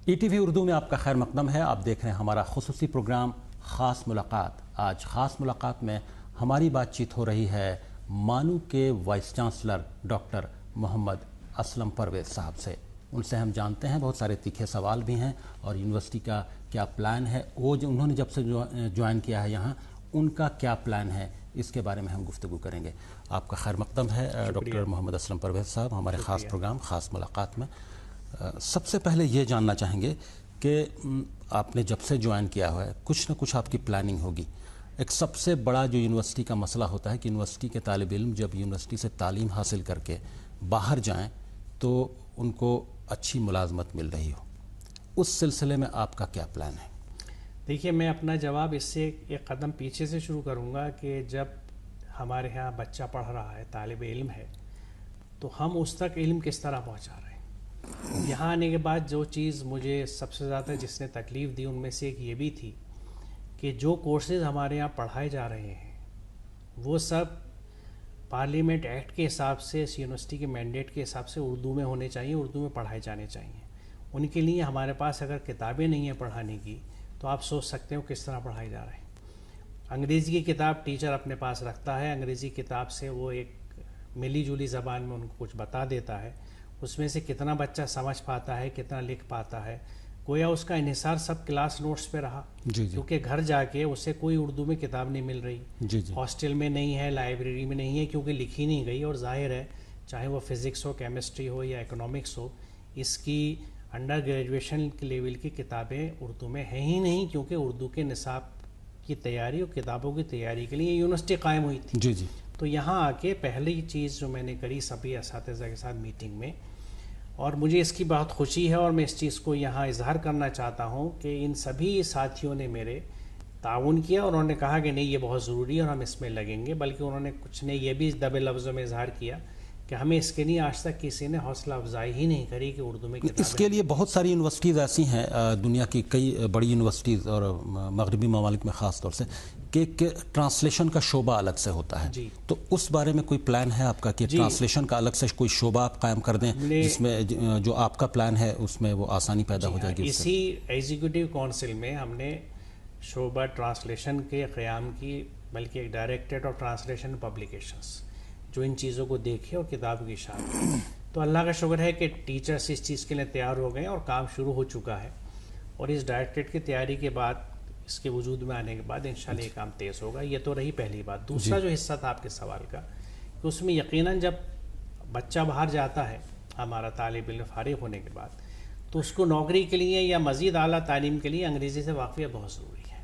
ETV Urdu میں آپ کا خیر مقدم ہے. آپ دیکھ رہے ہیں ہمارا خصوصی پروگرام خاص ملاقات. آج خاص ملاقات میں ہماری بات چیت ہو رہی ہے مانو کے وائس چانسلر ڈاکٹر محمد اسلم پرویز صاحب سے. ان سے ہم جانتے ہیں بہت سارے تیکھے سوال بھی ہیں اور یونیورسٹی کا کیا پلان ہے. وہ جو انہوں نے جب سے جوائن کیا ہے یہاں ان کا کیا پلان ہے اس کے بارے میں ہم گفتگو کریں گے. آپ کا خیر مقدم ہے ڈاکٹر محمد اسلم پرویز صاحب ہمارے خاص پروگرام خاص ملاقات میں. سب سے پہلے یہ جاننا چاہیں گے کہ آپ نے جب سے جوائن کیا ہوا ہے کچھ نہ کچھ آپ کی پلاننگ ہوگی. ایک سب سے بڑا جو یونیورسٹی کا مسئلہ ہوتا ہے کہ یونیورسٹی کے طالب علم جب یونیورسٹی سے تعلیم حاصل کر کے باہر جائیں تو ان کو اچھی ملازمت مل رہی ہو. اس سلسلے میں آپ کا کیا پلان ہے؟ دیکھیے، میں اپنا جواب اس سے ایک قدم پیچھے سے شروع کروں گا کہ جب ہمارے ہاں بچہ پڑھ رہا ہے، طالب علم ہے، تو ہم اس تک علم کس طرح پہنچا رہے ہیں. یہاں آنے کے بعد جو چیز مجھے سب سے زیادہ جس نے تکلیف دی ان میں سے ایک یہ بھی تھی کہ جو کورسز ہمارے یہاں پڑھائے جا رہے ہیں وہ سب پارلیمنٹ ایکٹ کے حساب سے، اس یونیورسٹی کے مینڈیٹ کے حساب سے اردو میں ہونے چاہیے، اردو میں پڑھائے جانے چاہیے. ان کے لیے ہمارے پاس اگر کتابیں نہیں ہیں پڑھانے کی تو آپ سوچ سکتے ہو کس طرح پڑھائے جا رہے ہیں. انگریزی کی کتاب ٹیچر اپنے پاس رکھتا ہے، انگریزی کتاب سے وہ ایک ملی جلی زبان میں ان کو کچھ بتا دیتا ہے. اس میں سے کتنا بچہ سمجھ پاتا ہے، کتنا لکھ پاتا ہے، گویا اس کا انحصار سب کلاس نوٹس پہ رہا. کیونکہ گھر جا کے اسے کوئی اردو میں کتاب نہیں مل رہی، ہاسٹل میں نہیں ہے، لائبریری میں نہیں ہے کیونکہ لکھی نہیں گئی. اور ظاہر ہے چاہے وہ فزکس ہو، کیمسٹری ہو یا اکنامکس ہو، اس کی انڈر گریجویشن کے لیول کی کتابیں اردو میں ہیں ہی نہیں، کیونکہ اردو کے نصاب کی تیاری اور کتابوں کی تیاری کے لیے یونیورسٹی قائم ہوئی تھی. تو یہاں آ کے پہلی چیز جو میں نے کری سبھی اساتذہ کے ساتھ میٹنگ میں، اور مجھے اس کی بہت خوشی ہے اور میں اس چیز کو یہاں اظہار کرنا چاہتا ہوں کہ ان سبھی ساتھیوں نے میرے تعاون کیا اور انہوں نے کہا کہ نہیں یہ بہت ضروری ہے اور ہم اس میں لگیں گے. بلکہ انہوں نے کچھ نے یہ بھی دبے لفظوں میں اظہار کیا کہ ہمیں اس کے لیے آج تک کسی نے حوصلہ افزائی ہی نہیں کری کہ اردو میں کتابیں. اس کے لیے بہت ساری یونیورسٹیز ایسی ہیں دنیا کی کئی بڑی یونیورسٹیز اور مغربی ممالک میں خاص طور سے کہ ٹرانسلیشن کا شعبہ الگ سے ہوتا ہے. تو اس بارے میں کوئی پلان ہے آپ کا کہ ٹرانسلیشن کا الگ سے کوئی شعبہ آپ قائم کر دیں جس میں جو آپ کا پلان ہے اس میں وہ آسانی پیدا ہو جائے گی؟ اسی ایگزیکٹو کونسل میں ہم نے شعبہ ٹرانسلیشن کے قیام کی، بلکہ ایک ڈائریکٹریٹ آف ٹرانسلیشن پبلیکیشنز جو ان چیزوں کو دیکھے اور کتاب کی اشاعت. تو اللہ کا شکر ہے کہ ٹیچرز اس چیز کے لیے تیار ہو گئے اور کام شروع ہو چکا ہے. اور اس ڈائریکٹریٹ کی تیاری کے بعد، اس کے وجود میں آنے کے بعد انشاءاللہ یہ کام تیز ہوگا. یہ تو رہی پہلی بات. دوسرا جو حصہ تھا آپ کے سوال کا کہ اس میں یقیناً جب بچہ باہر جاتا ہے ہمارا طالب علم فارغ ہونے کے بعد، تو اس کو نوکری کے لیے یا مزید اعلیٰ تعلیم کے لیے انگریزی سے واقفیت بہت ضروری ہے.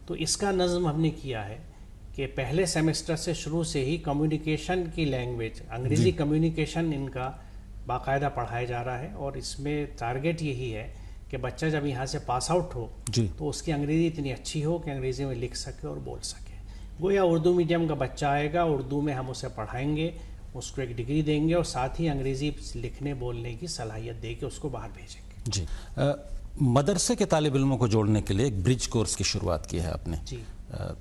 تو اس کا نظم ہم نے کیا ہے کہ پہلے سیمسٹر سے شروع سے ہی کمیونیکیشن کی لینگویج انگریزی کمیونیکیشن ان کا باقاعدہ پڑھایا جا رہا ہے. اور اس میں ٹارگیٹ یہی ہے کہ بچہ جب یہاں سے پاس آؤٹ ہو تو اس کی انگریزی اتنی اچھی ہو کہ انگریزی میں لکھ سکے اور بول سکے. گویا اردو میڈیم کا بچہ آئے گا، اردو میں ہم اسے پڑھائیں گے، اس کو ایک ڈگری دیں گے اور ساتھ ہی انگریزی لکھنے بولنے کی صلاحیت دے کے اس کو باہر بھیجیں گے. مدرسے کے طالب علموں کو جوڑنے کے لیے ایک برج کورس کی شروعات کی ہے آپ نے.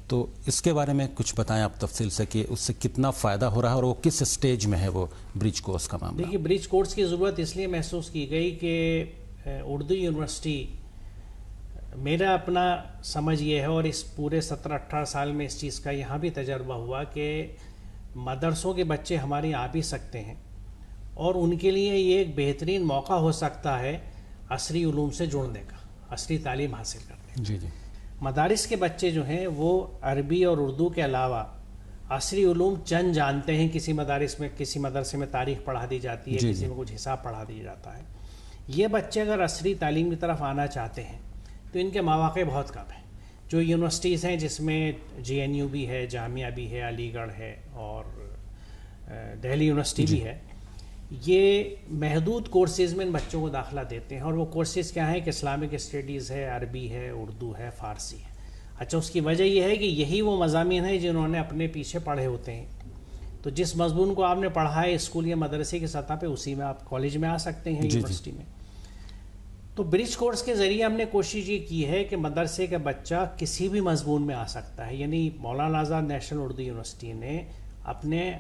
تو اس کے بارے میں کچھ بتائیں آپ تفصیل سے کہ اس سے کتنا فائدہ ہو رہا ہے اور وہ کس سٹیج میں ہے وہ برج کورس کا معاملہ؟ دیکھیے، برج کورس کی ضرورت اس لیے محسوس کی گئی کہ اردو یونیورسٹی، میرا اپنا سمجھ یہ ہے اور اس پورے 17-18 سال میں اس چیز کا یہاں بھی تجربہ ہوا کہ مدرسوں کے بچے ہمارے یہاں آ بھی سکتے ہیں اور ان کے لیے یہ ایک بہترین موقع ہو سکتا ہے عصری علوم سے جڑنے کا، عصری تعلیم حاصل کرنے کا. مدارس کے بچے جو ہیں وہ عربی اور اردو کے علاوہ عصری علوم چند جانتے ہیں. کسی مدرسے میں تاریخ پڑھا دی جاتی ہے، کسی میں کچھ حساب پڑھا دیا جاتا ہے. یہ بچے اگر عصری تعلیم کی طرف آنا چاہتے ہیں تو ان کے مواقع بہت کم ہیں. جو یونیورسٹیز ہیں جس میں JNU بھی ہے، جامعہ بھی ہے، علی گڑھ ہے اور دہلی یونیورسٹی بھی ہے، یہ محدود کورسز میں ان بچوں کو داخلہ دیتے ہیں. اور وہ کورسز کیا ہیں کہ اسلامک اسٹڈیز ہے، عربی ہے، اردو ہے، فارسی ہے. اچھا، اس کی وجہ یہ ہے کہ یہی وہ مضامین ہیں جنہوں نے اپنے پیچھے پڑھے ہوتے ہیں. تو جس مضمون کو آپ نے پڑھا ہے اسکول یا مدرسے کی سطح پہ، اسی میں آپ کالج میں آ سکتے ہیں، یونیورسٹی میں. تو برج کورس کے ذریعے ہم نے کوشش یہ کی ہے کہ مدرسے کا بچہ کسی بھی مضمون میں آ سکتا ہے. یعنی مولانا آزاد نیشنل اردو یونیورسٹی نے اپنے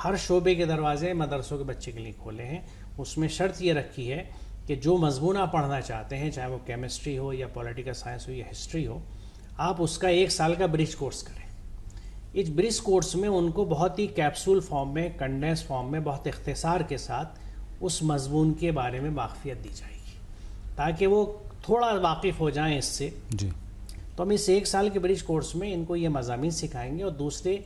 ہر شعبے کے دروازے مدرسوں کے بچے کے لیے کھولے ہیں. اس میں شرط یہ رکھی ہے کہ جو مضمون آپ پڑھنا چاہتے ہیں، چاہے وہ کیمسٹری ہو یا پولیٹیکل سائنس ہو یا ہسٹری ہو، آپ اس کا 1 سال کا برج کورس کریں. اس برج کورس میں ان کو بہت ہی کیپسول فارم میں، کنڈینس فارم میں، بہت اختصار کے ساتھ اس مضمون کے بارے میں واقفیت دی جائے گی تاکہ وہ تھوڑا واقف ہو جائیں اس سے. جی. تو ہم اس 1 سال کے برج کورس میں ان کو یہ مضامین سکھائیں گے. اور دوسرے،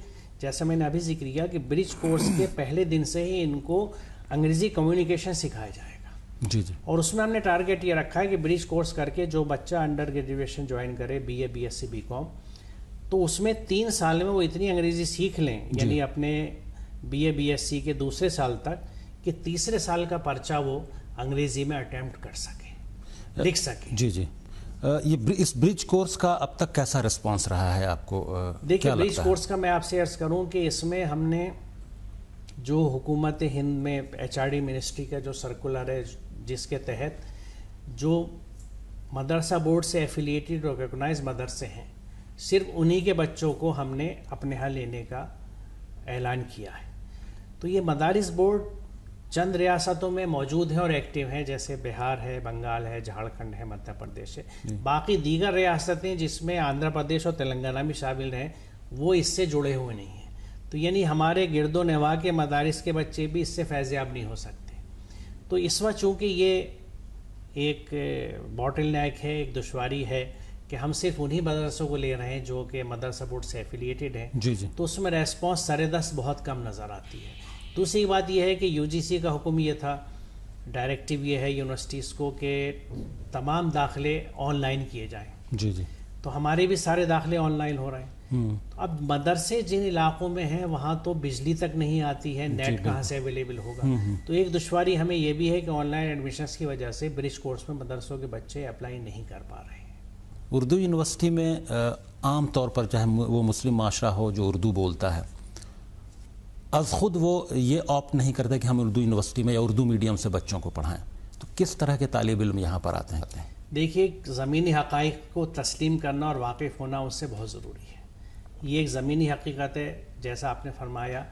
جیسا میں نے ابھی ذکر کیا کہ برج کورس کے پہلے دن سے ہی ان کو انگریزی کمیونیکیشن سکھایا جائے گا. جی جی. اور اس میں ہم نے ٹارگیٹ یہ رکھا ہے کہ برج کورس کر کے جو بچہ انڈر گریجویشن جوائن کرے، B A, B S C, B com, تو اس میں 3 سال میں وہ اتنی انگریزی سیکھ لیں، یعنی اپنے B A, B S C کے دوسرے سال تک، کہ تیسرے سال کا پرچہ وہ انگریزی میں اٹیمپٹ کر سکیں، لکھ سکیں. جی جی. یہ اس برج کورس کا اب تک کیسا رسپانس رہا ہے آپ کو؟ دیکھیے، برج کورس کا میں آپ سے عرض کروں کہ اس میں ہم نے جو حکومت ہند میں HRD منسٹری کا جو سرکولر ہے، جس کے تحت جو مدرسہ بورڈ سے ایفیلیٹڈ اور ریکگنائز مدرسے ہیں، صرف انہی کے بچوں کو ہم نے اپنے ہاں لینے کا اعلان کیا ہے. تو یہ مدارس بورڈ چند ریاستوں میں موجود ہیں اور ایکٹیو ہیں، جیسے بہار ہے، بنگال ہے، جھارکھنڈ ہے، مدھیہ پردیش ہے. باقی دیگر ریاستیں جس میں آندھرا پردیش اور تلنگانہ بھی شامل ہیں، وہ اس سے جڑے ہوئے نہیں ہیں. تو یعنی ہمارے گرد و نواح کے مدارس کے بچے بھی اس سے فیضیاب نہیں ہو سکتے. تو اس وقت چونکہ یہ ایک باٹل نیک ہے، ایک دشواری ہے کہ ہم صرف انہی مدرسوں کو لے رہے ہیں جو کہ مدرسہ بورڈ سے ایفیلیٹڈ ہیں. جی جی. تو اس میں ریسپانس سرے دست بہت کم نظر آتی ہے. دوسری بات یہ ہے کہ UGC کا حکم یہ تھا، ڈائریکٹیو یہ ہے یونیورسٹیز کو کہ تمام داخلے آن لائن کیے جائیں. جی جی. تو ہمارے بھی سارے داخلے آن لائن ہو رہے ہیں. اب مدرسے جن علاقوں میں ہیں وہاں تو بجلی تک نہیں آتی ہے، نیٹ کہاں سے اویلیبل ہوگا. تو ایک دشواری ہمیں یہ بھی ہے کہ آن لائن ایڈمیشنز کی وجہ سے برج کورس میں مدرسوں کے بچے اپلائی نہیں کر پا رہے ہیں. اردو یونیورسٹی میں عام طور پر چاہے وہ مسلم معاشرہ ہو جو اردو بولتا ہے، از خود وہ یہ آپٹ نہیں کرتے کہ ہم اردو یونیورسٹی میں یا اردو میڈیم سے بچوں کو پڑھائیں. تو کس طرح کے طالب علم یہاں پر آتے ہیں؟ دیکھیے، زمینی حقائق کو تسلیم کرنا اور واقف ہونا اس سے بہت ضروری ہے. یہ ایک زمینی حقیقت ہے، جیسا آپ نے فرمایا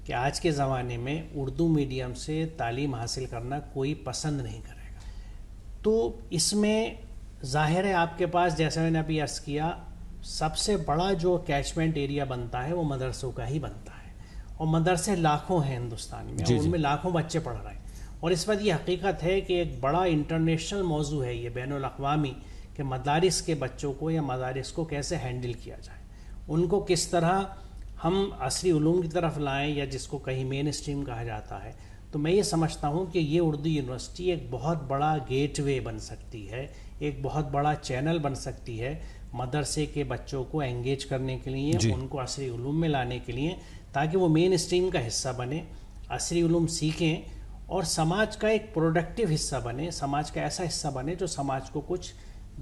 کہ آج کے زمانے میں اردو میڈیم سے تعلیم حاصل کرنا کوئی پسند نہیں کرے گا. تو اس میں ظاہر ہے آپ کے پاس، جیسا میں نے ابھی عرض کیا، سب سے بڑا جو کیچمنٹ ایریا بنتا ہے وہ مدرسوں کا ہی بنتا ہے. اور مدرسے لاکھوں ہیں ہندوستان میں، اور ان میں لاکھوں بچے پڑھ رہے ہیں. اور اس وقت یہ حقیقت ہے کہ ایک بڑا انٹرنیشنل موضوع ہے یہ، بین الاقوامی، کہ مدارس کے بچوں کو یا مدارس کو کیسے ہینڈل کیا جائے، ان کو کس طرح ہم عصری علوم کی طرف لائیں، یا جس کو کہیں مین اسٹریم کہا جاتا ہے. تو میں یہ سمجھتا ہوں کہ یہ اردو یونیورسٹی ایک بہت بڑا گیٹ وے بن سکتی ہے، ایک بہت بڑا چینل بن سکتی ہے مدرسے کے بچوں کو انگیج کرنے کے لیے، ان کو عصری علوم میں لانے کے لیے، تاکہ وہ مین اسٹریم کا حصہ بنے، عصری علوم سیکھیں اور سماج کا ایک پروڈکٹیو حصہ بنے، سماج کا ایسا حصہ بنے جو سماج کو کچھ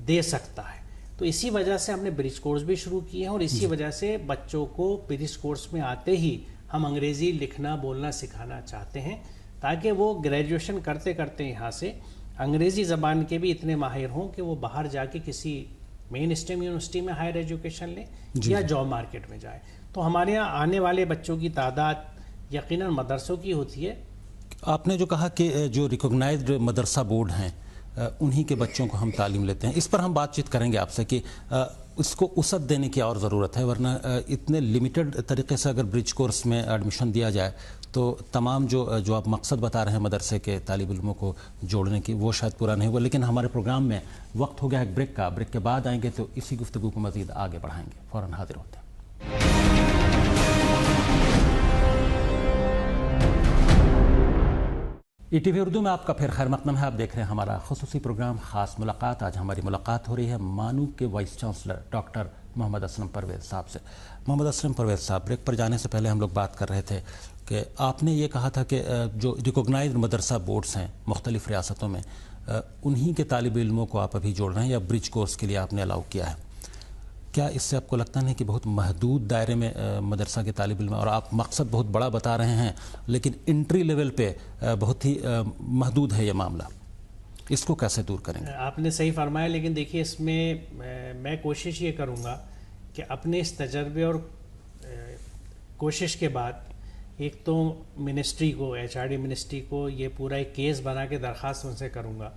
دے سکتا ہے. تو اسی وجہ سے ہم نے برج کورس بھی شروع کیے ہیں، اور اسی وجہ سے بچوں کو برج کورس میں آتے ہی ہم انگریزی لکھنا بولنا سکھانا چاہتے ہیں، تاکہ وہ گریجویشن کرتے کرتے یہاں سے انگریزی زبان کے بھی اتنے ماہر ہوں کہ وہ باہر جا کے کسی مین اسٹریم یونیورسٹی میں ہائر ایجوکیشن لیں یا جاب مارکیٹ میں جائیں. تو ہمارے یہاں آنے والے بچوں کی تعداد یقیناً مدرسوں کی ہوتی ہے. آپ نے جو کہا کہ جو ریکگنائزڈ مدرسہ بورڈ ہیں انہی کے بچوں کو ہم تعلیم لیتے ہیں، اس پر ہم بات چیت کریں گے آپ سے کہ اس کو وسعت دینے کی اور ضرورت ہے، ورنہ اتنے لمیٹڈ طریقے سے اگر برج کورس میں ایڈمیشن دیا جائے تو تمام جو آپ مقصد بتا رہے ہیں مدرسے کے طالب علموں کو جوڑنے کی، وہ شاید پورا نہیں ہوا. لیکن ہمارے پروگرام میں وقت ہو گیا ایک بریک کا. بریک کے بعد آئیں گے تو اسی گفتگو کو مزید آگے بڑھائیں گے. فوراً حاضر ہوتے ہیں. ETV اردو میں آپ کا پھر خیر مقدم ہے. آپ دیکھ رہے ہیں ہمارا خصوصی پروگرام خاص ملاقات. آج ہماری ملاقات ہو رہی ہے مانو کے وائس چانسلر ڈاکٹر محمد اسلم پرویز صاحب سے. محمد اسلم پرویز صاحب، بریک پر جانے سے پہلے ہم لوگ بات کر رہے تھے کہ آپ نے یہ کہا تھا کہ جو ریکگنائزڈ مدرسہ بورڈز ہیں مختلف ریاستوں میں، انہی کے طالب علموں کو آپ ابھی جوڑ رہے ہیں یا برج کورس کے لیے آپ نے الاؤ کیا ہے. کیا اس سے آپ کو لگتا نہیں کہ بہت محدود دائرے میں مدرسہ کے طالب علم، اور آپ مقصد بہت بڑا بتا رہے ہیں لیکن انٹری لیول پہ بہت ہی محدود ہے یہ معاملہ، اس کو کیسے دور کریں گے؟ آپ نے صحیح فرمایا، لیکن دیکھیے اس میں میں کوشش یہ کروں گا کہ اپنے اس تجربے اور کوشش کے بعد ایک تو منسٹری کو، HRD منسٹری کو یہ پورا ایک کیس بنا کے درخواست ان سے کروں گا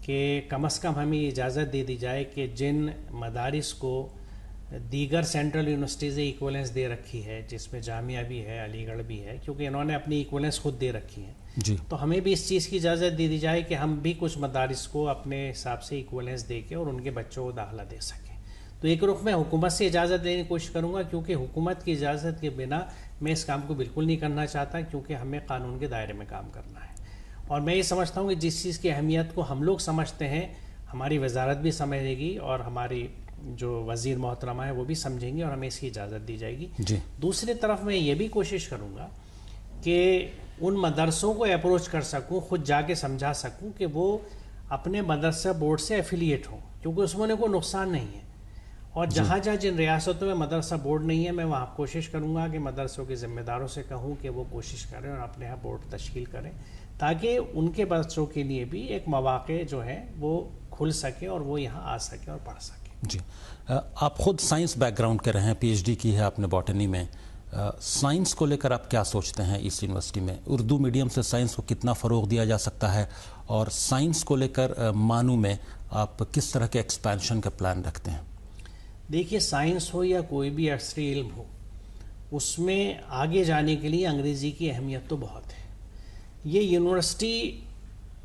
کہ کم از کم ہمیں یہ اجازت دے دی جائے کہ جن مدارس کو دیگر سینٹرل یونیورسٹیز ایکولنس دے رکھی ہے، جس میں جامعہ بھی ہے، علی گڑھ بھی ہے، کیونکہ انہوں نے اپنی ایکولنس خود دے رکھی ہے، جی تو ہمیں بھی اس چیز کی اجازت دے دی جائے کہ ہم بھی کچھ مدارس کو اپنے حساب سے ایکولنس دے کے اور ان کے بچوں کو داخلہ دے سکیں. تو ایک رخ میں حکومت سے اجازت لینے کی کوشش کروں گا، کیونکہ حکومت کی اجازت کے بنا میں اس کام کو بالکل نہیں کرنا چاہتا، کیونکہ ہمیں قانون کے دائرے میں کام کرنا ہے. اور میں یہ سمجھتا ہوں کہ جس چیز کی اہمیت کو ہم لوگ سمجھتے ہیں، ہماری وزارت بھی سمجھے گی اور ہماری جو وزیر محترمہ ہے وہ بھی سمجھیں گے اور ہمیں اس کی اجازت دی جائے گی. جی دوسری طرف میں یہ بھی کوشش کروں گا کہ ان مدرسوں کو اپروچ کر سکوں، خود جا کے سمجھا سکوں کہ وہ اپنے مدرسہ بورڈ سے ایفیلیٹ ہوں، کیونکہ اس میں انہیں کوئی نقصان نہیں ہے. اور جہاں جہاں جن ریاستوں میں مدرسہ بورڈ نہیں ہے، میں وہاں کوشش کروں گا کہ مدرسوں کے ذمہ داروں سے کہوں کہ وہ کوشش کریں اور اپنے یہاں بورڈ تشکیل کریں، تاکہ ان کے بچوں کے لیے بھی ایک مواقع جو ہے وہ کھل سکے اور وہ یہاں آ سکے اور پڑھ سکے. جی آپ خود سائنس بیک گراؤنڈ کے رہے ہیں، پی ایچ ڈی کی ہے آپ نے باٹنی میں. سائنس کو لے کر آپ کیا سوچتے ہیں ایسٹ یونیورسٹی میں؟ اردو میڈیم سے سائنس کو کتنا فروغ دیا جا سکتا ہے، اور سائنس کو لے کر مانو میں آپ کس طرح کے ایکسپینشن کا پلان رکھتے ہیں؟ دیکھیے، سائنس ہو یا کوئی بھی عصری علم ہو، اس میں آگے جانے کے لیے انگریزی کی اہمیت تو بہت ہے. یہ یونیورسٹی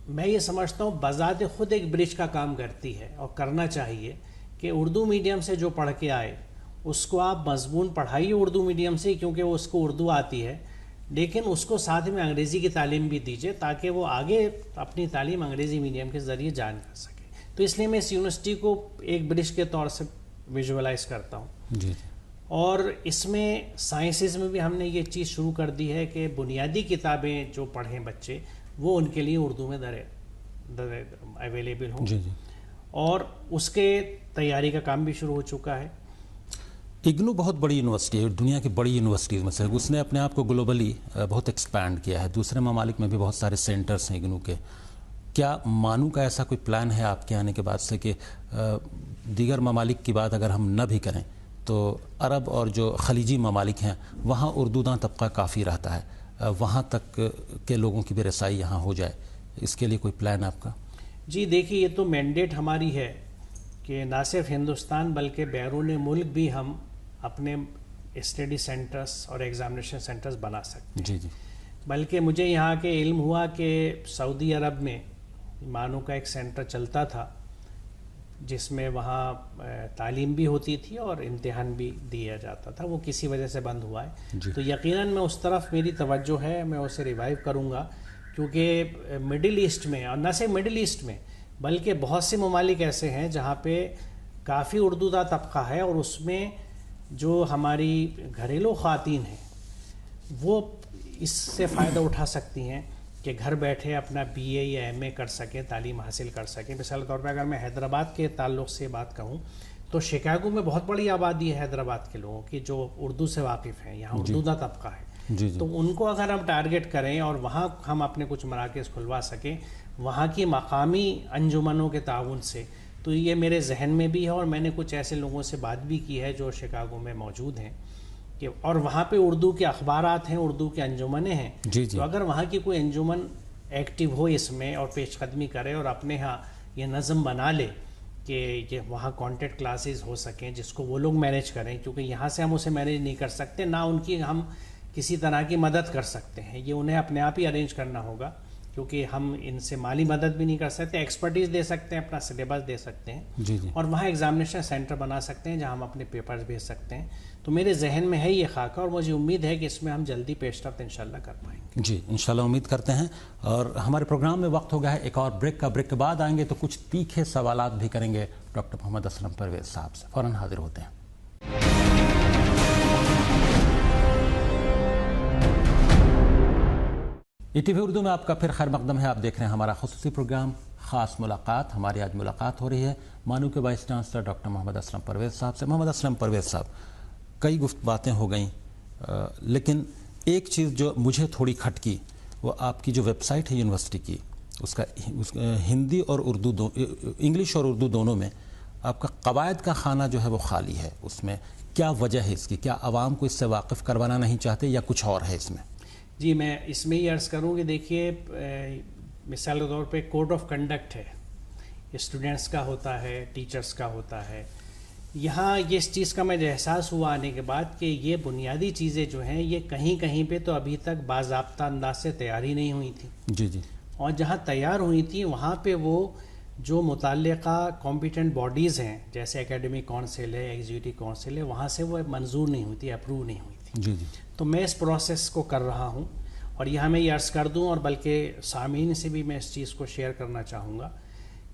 میں یہ سمجھتا ہوں بذات خود ایک برج کا کام کرتی ہے، اور کرنا چاہیے کہ اردو میڈیم سے جو پڑھ کے آئے اس کو آپ مضمون پڑھائیے اردو میڈیم سے، کیونکہ وہ اس کو اردو آتی ہے، لیکن اس کو ساتھ میں انگریزی کی تعلیم بھی دیجیے تاکہ وہ آگے اپنی تعلیم انگریزی میڈیم کے ذریعے جان کر سکے. تو اس لیے میں اس یونیورسٹی کو ایک برج کے طور سے ویژولائز کرتا ہوں. جی اور اس میں سائنسز میں بھی ہم نے یہ چیز شروع کر دی ہے کہ بنیادی کتابیں جو پڑھیں بچے وہ ان کے لیے اردو میں اویلیبل ہوں. جی جی اور اس کے تیاری کا کام بھی شروع ہو چکا ہے. اگنو بہت بڑی یونیورسٹی ہے، دنیا کی بڑی یونیورسٹیز میں سے. اس نے اپنے آپ کو گلوبلی بہت ایکسپینڈ کیا ہے، دوسرے ممالک میں بھی بہت سارے سینٹرز ہیں اگنو کے. کیا مانو کا ایسا کوئی پلان ہے آپ کے آنے کے بعد سے کہ دیگر ممالک کی بات اگر ہم نہ بھی کریں تو عرب اور جو خلیجی ممالک ہیں وہاں اردو داں طبقہ کافی رہتا ہے، وہاں تک کے لوگوں کی بھی رسائی یہاں ہو جائے، اس کے لیے کوئی پلان آپ کا؟ جی دیکھیے، یہ تو مینڈیٹ ہماری ہے کہ نہ صرف ہندوستان بلکہ بیرون ملک بھی ہم اپنے اسٹڈی سینٹرز اور ایگزامینیشن سینٹرز بنا سکتے ہیں. جی جی بلکہ مجھے یہاں کے علم ہوا کہ سعودی عرب میں مانو کا ایک سینٹر چلتا تھا، جس میں وہاں تعلیم بھی ہوتی تھی اور امتحان بھی دیا جاتا تھا. وہ کسی وجہ سے بند ہوا ہے. تو یقیناً میں اس طرف میری توجہ ہے، میں اسے ریوائیو کروں گا، کیونکہ مڈل ایسٹ میں، اور نہ صرف مڈل ایسٹ میں بلکہ بہت سے ممالک ایسے ہیں جہاں پہ کافی اردو داں طبقہ ہے، اور اس میں جو ہماری گھریلو خواتین ہیں وہ اس سے فائدہ اٹھا سکتی ہیں کہ گھر بیٹھے اپنا بی اے یا ایم اے کر سکیں، تعلیم حاصل کر سکیں. مثال کے طور پہ اگر میں حیدرآباد کے تعلق سے بات کہوں تو شکاگو میں بہت بڑی آبادی ہے حیدرآباد کے لوگوں کی جو اردو سے واقف ہیں، یہاں اردو داں طبقہ ہے. تو ان کو اگر ہم ٹارگٹ کریں اور وہاں ہم اپنے کچھ مراکز کھلوا سکیں وہاں کی مقامی انجمنوں کے تعاون سے، تو یہ میرے ذہن میں بھی ہے. اور میں نے کچھ ایسے لوگوں سے بات بھی کی ہے جو شکاگو میں موجود ہیں کہ، اور وہاں پہ اردو کے اخبارات ہیں، اردو کے انجمنیں ہیں. تو اگر وہاں کی کوئی انجمن ایکٹیو ہو اس میں اور پیش قدمی کرے اور اپنے ہاں یہ نظم بنا لے کہ یہ وہاں کانٹیکٹ کلاسز ہو سکیں جس کو وہ لوگ مینیج کریں، کیونکہ یہاں سے ہم اسے مینیج نہیں کر سکتے، نہ ان کی ہم کسی طرح کی مدد کر سکتے ہیں. یہ انہیں اپنے آپ ہی ارینج کرنا ہوگا، کیونکہ ہم ان سے مالی مدد بھی نہیں کر سکتے. ایکسپرٹیز دے سکتے ہیں، اپنا سلیبس دے سکتے ہیں، اور وہاں ایگزامینیشن سینٹر بنا سکتے ہیں جہاں ہم اپنے پیپرز بھیج سکتے ہیں. تو میرے ذہن میں ہے یہ خاکہ، اور مجھے امید ہے کہ اس میں ہم جلدی پیش رفت انشاءاللہ کر پائیں گے. جی انشاءاللہ امید کرتے ہیں. اور ہمارے پروگرام میں وقت ہو گیا ہے ایک اور بریک کا. بریک کے بعد آئیں گے تو کچھ تیکھے سوالات بھی کریں گے ڈاکٹر محمد اسلم پرویز صاحب سے. فوراً حاضر ہوتے ہیں. ای ٹی وی اردو میں آپ کا پھر خیر مقدم ہے. آپ دیکھ رہے ہیں ہمارا خصوصی پروگرام خاص ملاقات. ہماری آج ملاقات ہو رہی ہے مانو کے وائس چانسلر ڈاکٹر محمد اسلم پرویز صاحب سے. محمد اسلم پرویز صاحب، کئی باتیں ہو گئیں، لیکن ایک چیز جو مجھے تھوڑی کھٹکی وہ آپ کی جو ویب سائٹ ہے یونیورسٹی کی، اس کا ہندی اور اردو انگلش اور اردو دونوں میں آپ کا قواعد کا خانہ جو ہے وہ خالی ہے. اس میں کیا وجہ ہے اس کی؟ کیا عوام کو اس سے واقف کروانا نہیں چاہتے یا کچھ اور ہے اس میں؟ جی میں اس میں یہ عرض کروں کہ دیکھیے، مثال کے طور پہ کوڈ آف کنڈکٹ ہے، اسٹوڈنٹس کا ہوتا ہے، ٹیچرس کا ہوتا ہے. یہاں یہ اس چیز کا مجھے احساس ہوا آنے کے بعد کہ یہ بنیادی چیزیں جو ہیں یہ کہیں کہیں پہ تو ابھی تک باضابطہ انداز سے تیار ہی نہیں ہوئی تھیں. جی جی. اور جہاں تیار ہوئی تھیں وہاں پہ وہ جو متعلقہ کمپیٹنٹ باڈیز ہیں جیسے اکیڈمک کونسل ہے، ایگزیکٹو کونسل ہے، وہاں سے وہ منظور نہیں ہوئی تھی، اپروو نہیں ہوئی تھی. جی جی. تو میں اس پروسیس کو کر رہا ہوں، اور یہاں میں یہ عرض کر دوں اور بلکہ سامعین سے بھی میں اس چیز کو شیئر کرنا چاہوں گا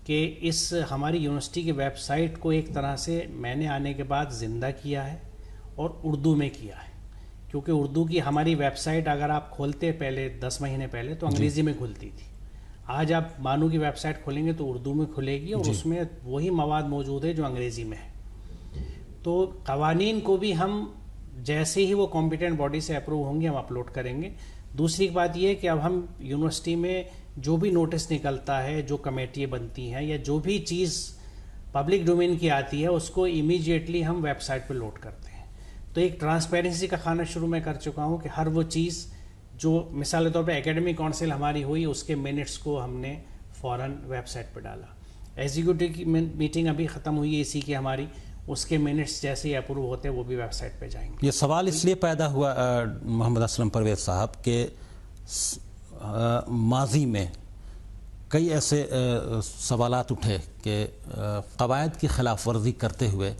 کہ اس ہماری یونیورسٹی کی ویب سائٹ کو ایک طرح سے میں نے آنے کے بعد زندہ کیا ہے اور اردو میں کیا ہے. کیونکہ اردو کی ہماری ویب سائٹ اگر آپ کھولتے پہلے 10 مہینے پہلے تو انگریزی میں کھلتی تھی. آج آپ مانو کی ویب سائٹ کھولیں گے تو اردو میں کھلے گی، اور اس میں وہی مواد موجود ہے جو انگریزی میں ہے. تو قوانین کو بھی ہم جیسے ہی وہ کمپیٹنٹ باڈی سے اپروو ہوں گے ہم اپلوڈ کریں گے. دوسری بات یہ کہ اب ہم یونیورسٹی میں جو بھی نوٹس نکلتا ہے، جو کمیٹی بنتی ہیں، یا جو بھی چیز پبلک ڈومین کی آتی ہے اس کو امیجیٹلی ہم ویب سائٹ پہ لوڈ کرتے ہیں. تو ایک ٹرانسپیرنسی کا کھانا شروع میں کر چکا ہوں کہ ہر وہ چیز جو مثال کے طور پہ اکیڈمک کونسل ہماری ہوئی اس کے منٹس کو ہم نے فوراً ویب سائٹ پہ ڈالا. ایگزیکٹو کی میٹنگ ابھی ختم ہوئی ہے اسی کی ہماری، اس کے منٹس جیسے ہی اپروو ہوتے ہیں وہ بھی ویب سائٹ پہ جائیں گے. یہ سوال اس لیے پیدا ہوا محمد اسلم پرویز صاحب کہ ماضی میں کئی ایسے سوالات اٹھے کہ قواعد کی خلاف ورزی کرتے ہوئے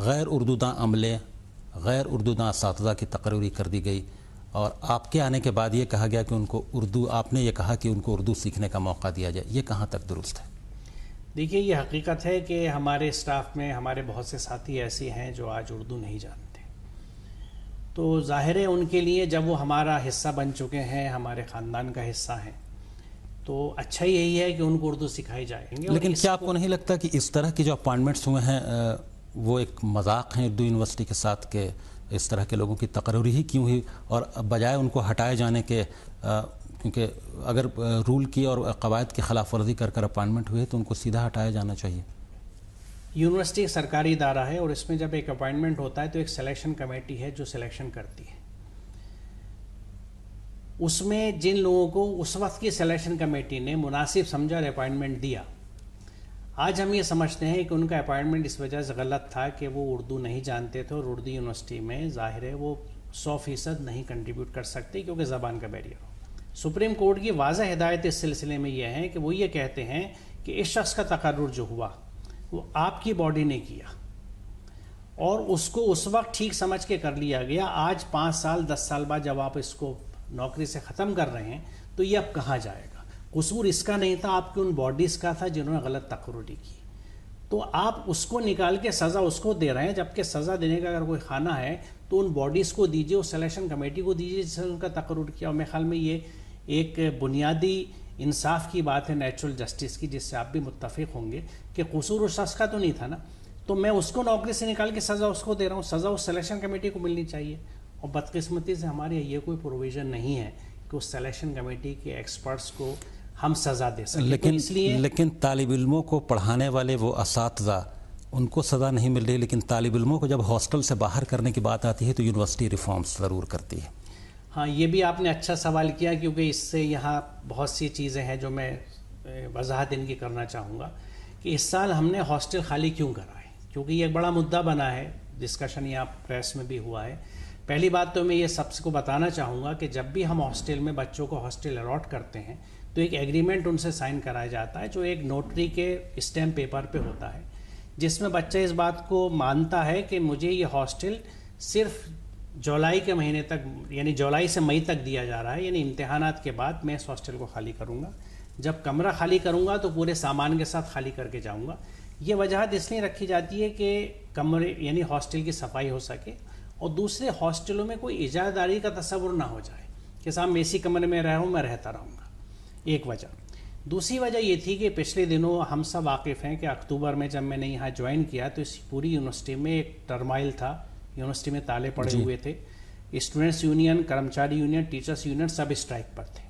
غیر اردو داں عملے، غیر اردو داں اساتذہ کی تقرری کر دی گئی، اور آپ کے آنے کے بعد یہ کہا گیا کہ ان کو اردو، آپ نے یہ کہا کہ ان کو اردو سیکھنے کا موقع دیا جائے. یہ کہاں تک درست ہے؟ دیکھیے یہ حقیقت ہے کہ ہمارے اسٹاف میں ہمارے بہت سے ساتھی ایسے ہیں جو آج اردو نہیں جانتے. تو ظاہر ہے ان کے لیے جب وہ ہمارا حصہ بن چکے ہیں، ہمارے خاندان کا حصہ ہیں، تو اچھا یہی ہے کہ ان کو اردو سکھائی جائیں گے. لیکن کیا آپ کو نہیں لگتا کہ اس طرح کی جو اپائنٹمنٹس ہوئے ہیں وہ ایک مذاق ہیں اردو یونیورسٹی کے ساتھ کہ اس طرح کے لوگوں کی تقرری ہی کیوں ہوئی، اور بجائے ان کو ہٹائے جانے کے، کیونکہ اگر رول کی اور قواعد کی خلاف ورزی کر کر اپائنٹمنٹ ہوئے تو ان کو سیدھا ہٹایا جانا چاہیے. یونیورسٹی ایک سرکاری ادارہ ہے اور اس میں جب ایک اپائنٹمنٹ ہوتا ہے تو ایک سلیکشن کمیٹی ہے جو سلیکشن کرتی ہے. اس میں جن لوگوں کو اس وقت کی سلیکشن کمیٹی نے مناسب سمجھا اور اپائنٹمنٹ دیا، آج ہم یہ سمجھتے ہیں کہ ان کا اپائنٹمنٹ اس وجہ سے غلط تھا کہ وہ اردو نہیں جانتے تھے، اور اردو یونیورسٹی میں ظاہر ہے وہ 100% نہیں کنٹریبیوٹ کر سکتے کیونکہ زبان کا بیریئر ہو. سپریم کورٹ کی واضح ہدایت اس سلسلے میں یہ ہے کہ وہ یہ کہتے ہیں کہ اس شخص کا تقرر جو ہوا وہ آپ کی باڈی نے کیا اور اس کو اس وقت ٹھیک سمجھ کے کر لیا گیا. آج 5 سال 10 سال بعد جب آپ اس کو نوکری سے ختم کر رہے ہیں تو یہ اب کہاں جائے گا؟ قصور اس کا نہیں تھا، آپ کی ان باڈیز کا تھا جنہوں نے غلط تقرری کی. تو آپ اس کو نکال کے سزا اس کو دے رہے ہیں، جبکہ سزا دینے کا اگر کوئی خانہ ہے تو ان باڈیز کو دیجیے، اس سلیکشن کمیٹی کو دیجیے جس نے ان کا تقرر کیا. اور میرے خیال میں یہ ایک بنیادی انصاف کی بات ہے، نیچرل جسٹس کی، جس سے آپ بھی متفق ہوں گے کہ قصور اس شخص کا تو نہیں تھا نا، تو میں اس کو نوکری سے نکال کے سزا اس کو دے رہا ہوں. سزا اس سلیکشن کمیٹی کو ملنی چاہیے، اور بدقسمتی سے ہمارے یہ کوئی پروویژن نہیں ہے کہ اس سلیکشن کمیٹی کے ایکسپرٹس کو ہم سزا دے سکیں. لیکن طالب علموں کو پڑھانے والے وہ اساتذہ، ان کو سزا نہیں مل رہی، لیکن طالب علموں کو جب ہاسٹل سے باہر کرنے کی بات آتی ہے تو یونیورسٹی ریفارمز ضرور کرتی ہے. ہاں یہ بھی آپ نے اچھا سوال کیا، کیونکہ اس سے یہاں بہت سی چیزیں ہیں جو میں وضاحت ان کی کرنا چاہوں گا کہ اس سال ہم نے ہاسٹل خالی کیوں کرائے، کیونکہ یہ ایک بڑا مدعا بنا ہے، ڈسکشن یہاں پریس میں بھی ہوا ہے. پہلی بات تو میں یہ سب کو بتانا چاہوں گا کہ جب بھی ہم ہاسٹل میں بچوں کو ہاسٹل الاٹ کرتے ہیں تو ایک ایگریمنٹ ان سے سائن کرایا جاتا ہے جو ایک نوٹری کے اسٹیمپ پیپر پہ ہوتا ہے، جس میں بچہ اس بات کو مانتا ہے کہ مجھے یہ ہاسٹل صرف جولائی کے مہینے تک، یعنی جولائی سے مئی تک دیا جا رہا ہے، یعنی امتحانات کے بعد میں اس ہاسٹل کو خالی کروں گا. جب کمرہ خالی کروں گا تو پورے سامان کے ساتھ خالی کر کے جاؤں گا. یہ وجاہت اس لیے رکھی جاتی ہے کہ کمرے یعنی ہاسٹل کی صفائی ہو سکے، اور دوسرے ہاسٹلوں میں کوئی اجارہ کا تصور نہ ہو جائے کہ صاحب میں اسی کمرے میں رہا ہوں، میں رہتا رہوں گا. ایک وجہ. دوسری وجہ یہ تھی کہ پچھلے دنوں ہم سب واقف ہیں کہ اکتوبر میں جب میں نے یہاں جوائن کیا تو اس پوری یونیورسٹی میں ایک ٹرمائل تھا، یونیورسٹی میں تالے پڑے ہوئے تھے، اسٹوڈنٹس یونین، کرمچاری یونین، ٹیچرس یونین سب اسٹرائک پر تھے.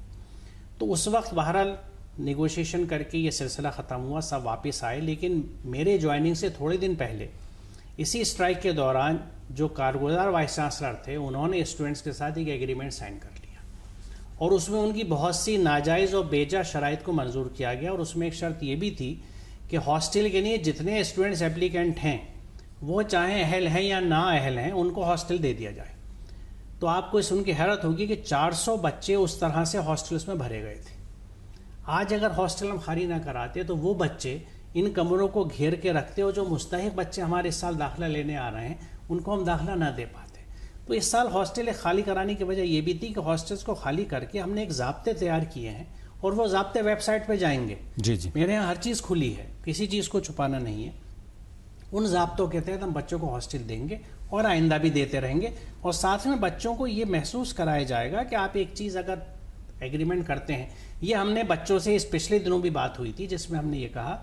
تو اس وقت بہرحال نیگوشیشن کر کے یہ سلسلہ ختم ہوا، سب واپس آئے. لیکن میرے جوائننگ سے تھوڑے دن پہلے اسی اسٹرائک کے دوران جو کارگزار وائس چانسلر تھے انہوں نے اسٹوڈنٹس کے ساتھ ایک ایگریمنٹ سائن کر لیا، اور اس میں ان کی بہت سی ناجائز اور بیجا شرائط کو منظور کیا گیا، اور اس میں ایک شرط یہ بھی تھی کہ ہاسٹل کے لیے جتنے اسٹوڈنٹس اپلیکینٹ ہیں وہ چاہے اہل ہیں یا نا اہل ہیں ان کو ہاسٹل دے دیا جائے۔ تو آپ کو اس ان کی حیرت ہوگی کہ 400 بچے اس طرح سے ہاسٹلس میں بھرے گئے تھے۔ آج اگر ہاسٹل ہم خالی نہ کراتے تو وہ بچے ان کمروں کو گھیر کے رکھتے، اور جو مستحق بچے ہمارے اس سال داخلہ لینے آ رہے ہیں ان کو ہم داخلہ نہ دے پاتے۔ تو اس سال ہاسٹل خالی کرانے کی وجہ یہ بھی تھی کہ ہاسٹلس کو خالی کر کے ہم نے ایک ضابطے تیار کیے ہیں، اور وہ ضابطے ویب سائٹ پہ جائیں گے۔ جی جی، میرے یہاں ہر چیز کھلی ہے، کسی چیز کو چھپانا نہیں ہے۔ ان ضابطوں کے تحت ہم بچوں کو ہاسٹل دیں گے اور آئندہ بھی دیتے رہیں گے، اور ساتھ میں بچوں کو یہ محسوس کرایا جائے گا کہ آپ ایک چیز اگر ایگریمنٹ کرتے ہیں، یہ ہم نے بچوں سے اس پچھلے دنوں بھی بات ہوئی تھی جس میں ہم نے یہ کہا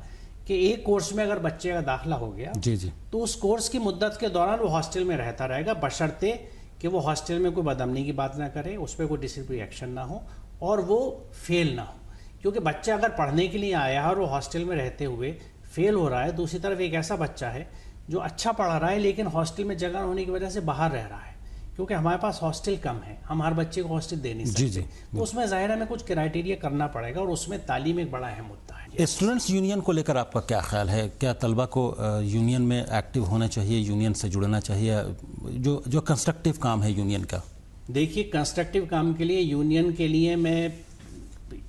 کہ ایک کورس میں اگر بچے کا داخلہ ہو گیا جی جی، تو اس کورس کی مدت کے دوران وہ ہاسٹل میں رہتا رہے گا، بشرطے کہ وہ ہاسٹل میں کوئی بدامنی کی بات نہ کرے، اس پہ کوئی ڈسپلنری ایکشن نہ ہو اور وہ فیل نہ ہو۔ کیونکہ بچہ اگر پڑھنے کے لیے آیا ہے اور وہ ہاسٹل میں رہتے ہوئے فیل ہو رہا ہے، دوسری طرف ایک ایسا بچہ ہے جو اچھا پڑھ رہا ہے لیکن ہاسٹل میں جگہ ہونے کی وجہ سے باہر رہ رہا ہے، کیونکہ ہمارے پاس ہاسٹل کم ہے، ہم ہر بچے کو ہاسٹل دے نہیں سکتے۔ جی جی، تو اس میں ظاہر ہے ہمیں کچھ کرائٹیریا کرنا پڑے گا، اور اس میں تعلیم ایک بڑا اہم مدعا ہے۔ اسٹوڈنٹس یونین کو لے کر آپ کا کیا خیال ہے؟ کیا طلبہ کو یونین میں ایکٹیو ہونا چاہیے، یونین سے جڑنا چاہیے؟ جو کنسٹرکٹیو کام ہے یونین کا، دیکھیے کنسٹرکٹیو کام کے لیے یونین کے لیے میں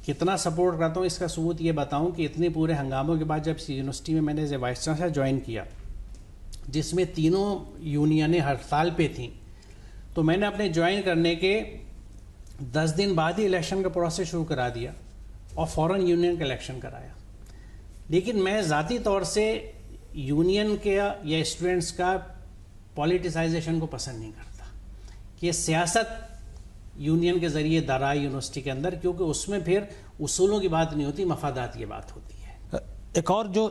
کتنا سپورٹ کرتا ہوں اس کا ثبوت یہ بتاؤں کہ اتنے پورے ہنگاموں کے بعد جب یونیورسٹی میں نے وائس چانسلر جوائن کیا، جس میں تینوں یونینیں ہڑتال پہ تھیں، تو میں نے اپنے جوائن کرنے کے 10 دن بعد ہی الیکشن کا پروسیس شروع کرا دیا اور فوراً یونین کا الیکشن کرایا۔ لیکن میں ذاتی طور سے یونین کے یا اسٹوڈنٹس کا پولیٹیسائزیشن کو پسند نہیں کرتا کہ سیاست یونین کے ذریعے دارائے یونیورسٹی کے اندر، کیونکہ اس میں پھر اصولوں کی بات نہیں ہوتی، مفادات کی بات ہوتی ہے۔ ایک اور جو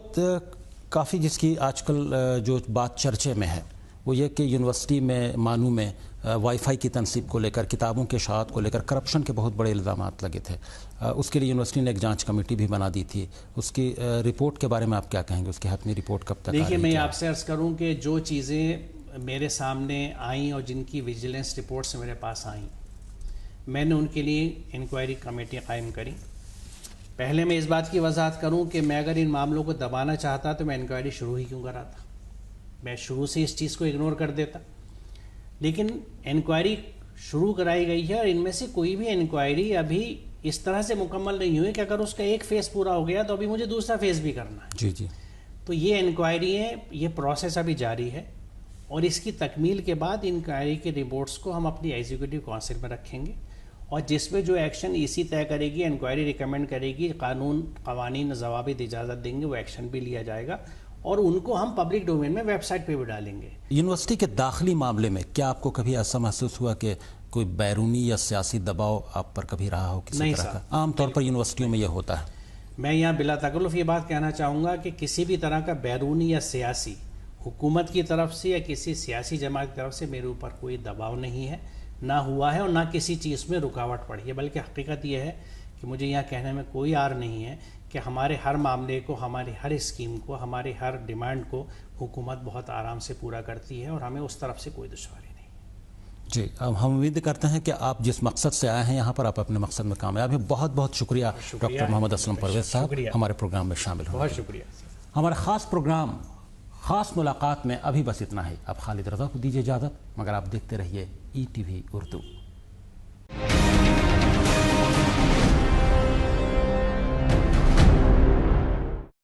کافی جس کی آج کل جو بات چرچے میں ہے وہ یہ کہ یونیورسٹی میں مانو میں وائی فائی کی تنصیب کو لے کر، کتابوں کے اشاعت کو لے کر کرپشن کے بہت بڑے الزامات لگے تھے۔ اس کے لیے یونیورسٹی نے ایک جانچ کمیٹی بھی بنا دی تھی، اس کی رپورٹ کے بارے میں آپ کیا کہیں گے؟ اس کی حتمی رپورٹ کب تک آ رہی ہے؟ دیکھیے میں آپ سے عرض کروں کہ جو چیزیں میرے سامنے آئیں اور جن کی ویجیلنس رپورٹس میرے پاس آئیں، میں نے ان کے لیے انکوائری کمیٹی قائم کری۔ پہلے میں اس بات کی وضاحت کروں کہ میں اگر ان معاملوں کو دبانا چاہتا تو میں انکوائری شروع ہی کیوں کراتا؟ میں شروع سے اس چیز کو اگنور کر دیتا۔ لیکن انکوائری شروع کرائی گئی ہے، اور ان میں سے کوئی بھی انکوائری ابھی اس طرح سے مکمل نہیں ہوئی کہ اگر اس کا ایک فیز پورا ہو گیا تو ابھی مجھے دوسرا فیز بھی کرنا ہے۔ جی جی، تو یہ انکوائری ہے، یہ پروسیس ابھی جاری ہے، اور اس کی تکمیل کے بعد انکوائری کے رپورٹس کو ہم اپنی ایگزیکٹو کونسل میں رکھیں گے، اور جس میں جو ایکشن ایسی طے کرے گی، انکوائری ریکمینڈ کرے گی، قوانین ضوابط اجازت دیں گے، وہ ایکشن بھی لیا جائے گا، اور ان کو ہم پبلک ڈومین میں ویب سائٹ پہ بھی ڈالیں گے۔ یونیورسٹی کے داخلی معاملے میں کیا آپ کو کبھی ایسا محسوس ہوا کہ کوئی بیرونی یا سیاسی دباؤ آپ پر کبھی رہا ہو کسی طرح کا؟ عام طور پر یونیورسٹیوں میں یہ ہوتا ہے۔ میں یہاں بلا تکلف یہ بات کہنا چاہوں گا کہ کسی بھی طرح کا بیرونی یا سیاسی حکومت کی طرف سے یا کسی سیاسی جماعت کی طرف سے میرے اوپر کوئی دباؤ نہیں ہے، نہ ہوا ہے، اور نہ کسی چیز میں رکاوٹ پڑی ہے۔ بلکہ حقیقت یہ ہے کہ مجھے یہاں کہنے میں کوئی عار نہیں ہے کہ ہمارے ہر معاملے کو، ہماری ہر اسکیم کو، ہماری ہر ڈیمانڈ کو حکومت بہت آرام سے پورا کرتی ہے، اور ہمیں اس طرف سے کوئی دشواری نہیں۔ جی، اب ہم امید کرتے ہیں کہ آپ جس مقصد سے آئے ہیں یہاں پر آپ اپنے مقصد میں کامیاب ہیں۔ بہت بہت شکریہ ڈاکٹر محمد اسلم پرویز صاحب ہمارے پروگرام میں شامل ہوئے۔ بہت شکریہ۔ ہمارا خاص پروگرام خاص ملاقات میں ابھی بس اتنا ہی۔ اب خالد رضا کو دیجیے اجازت، مگر آپ دیکھتے رہیے ETV اردو۔